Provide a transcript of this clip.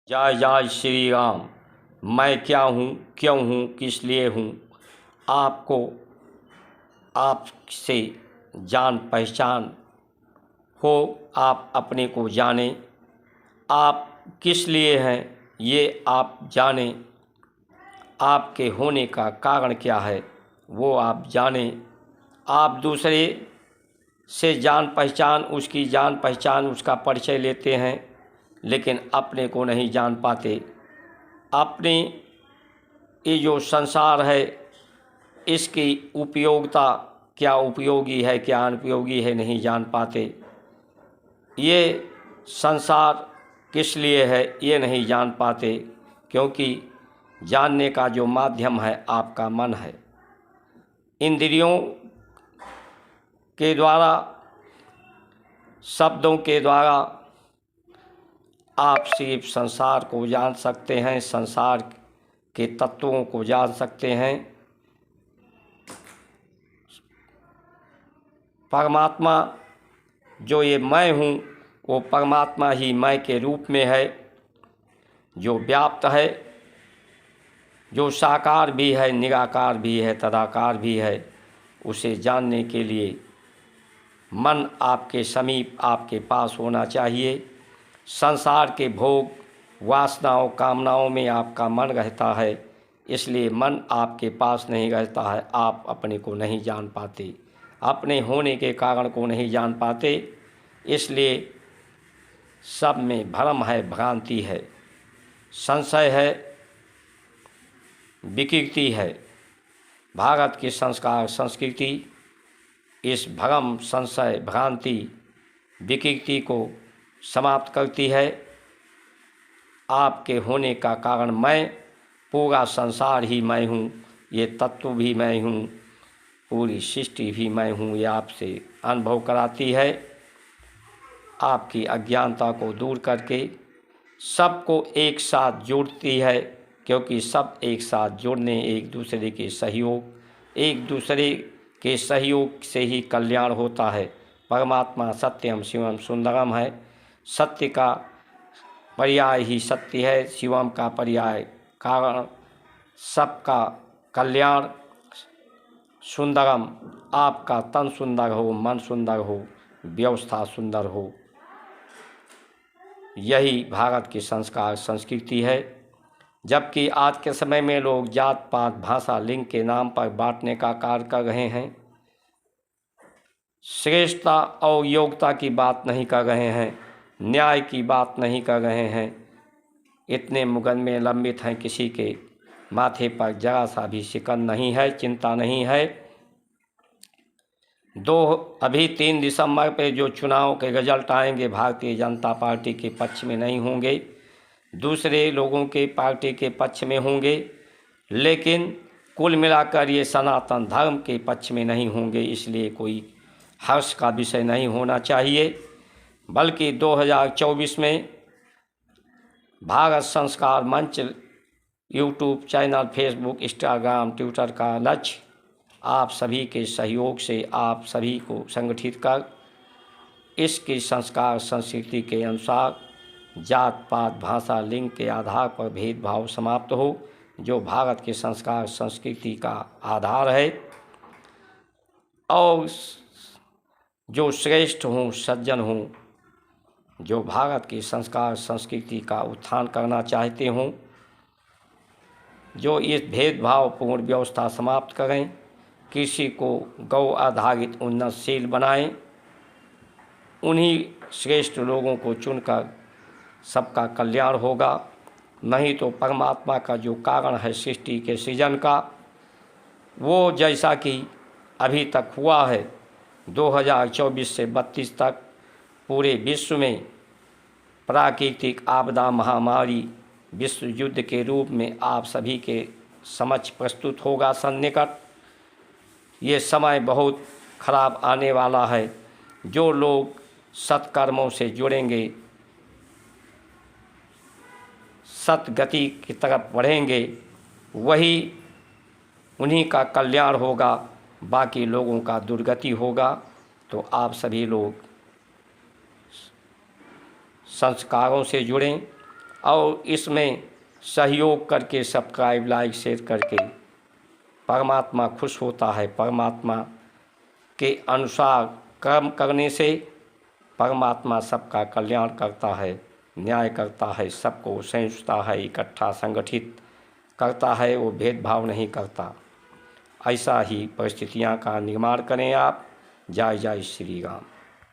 जय जय श्री राम। मैं क्या हूँ, क्यों हूँ, किस लिए हूँ, आपको आपसे जान पहचान हो, आप अपने को जानें, आप किस लिए हैं ये आप जानें, आपके होने का कारण क्या है वो आप जानें। आप दूसरे से जान पहचान, उसकी जान पहचान, उसका परिचय लेते हैं, लेकिन अपने को नहीं जान पाते। अपने ये जो संसार है इसकी उपयोगिता क्या उपयोगी है, क्या अनुपयोगी है, नहीं जान पाते। ये संसार किस लिए है ये नहीं जान पाते, क्योंकि जानने का जो माध्यम है आपका मन है। इंद्रियों के द्वारा, शब्दों के द्वारा आप सिर्फ संसार को जान सकते हैं, संसार के तत्वों को जान सकते हैं। परमात्मा जो ये मैं हूँ वो परमात्मा ही मैं के रूप में है, जो व्याप्त है, जो साकार भी है, निराकार भी है, तदाकार भी है। उसे जानने के लिए मन आपके समीप, आपके पास होना चाहिए। संसार के भोग, वासनाओं, कामनाओं में आपका मन रहता है, इसलिए मन आपके पास नहीं रहता है। आप अपने को नहीं जान पाते, अपने होने के कारण को नहीं जान पाते, इसलिए सब में भ्रम है, भ्रांति है, संशय है, विकृति है। भारत की संस्कार संस्कृति इस भ्रम, संशय, भ्रांति, विकृति को समाप्त करती है। आपके होने का कारण मैं, पूरा संसार ही मैं हूँ, ये तत्व भी मैं हूँ, पूरी सृष्टि भी मैं हूँ, ये आपसे अनुभव कराती है। आपकी अज्ञानता को दूर करके सबको एक साथ जोड़ती है, क्योंकि सब एक साथ जुड़ने, एक दूसरे के सहयोग, एक दूसरे के सहयोग से ही कल्याण होता है। परमात्मा सत्यम शिवम सुंदरम है। सत्य का पर्याय ही सत्य है, शिवम का पर्याय कारण, सबका कल्याण। सुंदरम, आपका तन सुंदर हो, मन सुंदर हो, व्यवस्था सुंदर हो, यही भारत की संस्कार संस्कृति है। जबकि आज के समय में लोग जात पात, भाषा, लिंग के नाम पर बांटने का कार्य कर रहे हैं, श्रेष्ठता और योग्यता की बात नहीं कर रहे हैं, न्याय की बात नहीं कर रहे हैं। इतने मुकदमे लंबित हैं, किसी के माथे पर जरा सा भी शिकन नहीं है, चिंता नहीं है। अभी 3 दिसंबर पे जो चुनाव के रिजल्ट आएंगे, भारतीय जनता पार्टी के पक्ष में नहीं होंगे, दूसरे लोगों के पार्टी के पक्ष में होंगे, लेकिन कुल मिलाकर ये सनातन धर्म के पक्ष में नहीं होंगे। इसलिए कोई हर्ष का विषय नहीं होना चाहिए, बल्कि 2024 में भारत संस्कार मंच, YouTube channel, Facebook, Instagram, Twitter का लक्ष्य आप सभी के सहयोग से आप सभी को संगठित कर इसकी संस्कार संस्कृति के अनुसार जात पात, भाषा, लिंग के आधार पर भेदभाव समाप्त हो, जो भारत के संस्कार संस्कृति का आधार है। और जो श्रेष्ठ हों, सज्जन हों, जो भारत की संस्कार संस्कृति का उत्थान करना चाहते हों, जो इस भेदभावपूर्ण व्यवस्था समाप्त करें, कृषि को गौ आधारित उन्नतशील बनाएं, उन्हीं श्रेष्ठ लोगों को चुनकर सबका कल्याण होगा। नहीं तो परमात्मा का जो कारण है सृष्टि के सृजन का, वो जैसा कि अभी तक हुआ है 2024 से 32 तक पूरे विश्व में प्राकृतिक आपदा, महामारी, विश्व युद्ध के रूप में आप सभी के समक्ष प्रस्तुत होगा सन्निकट। ये समय बहुत खराब आने वाला है। जो लोग सत्कर्मों से जुड़ेंगे, सतगति की तरफ बढ़ेंगे, वही उन्हीं का कल्याण होगा, बाकी लोगों का दुर्गति होगा। तो आप सभी लोग संस्कारों से जुड़ें और इसमें सहयोग करके सब्सक्राइब लाइक शेयर करके परमात्मा खुश होता है। परमात्मा के अनुसार कर्म करने से परमात्मा सबका कल्याण करता है, न्याय करता है, सबको संयुजता है, इकट्ठा संगठित करता है, वो भेदभाव नहीं करता। ऐसा ही परिस्थितियाँ का निर्माण करें आप। जय जय श्री राम।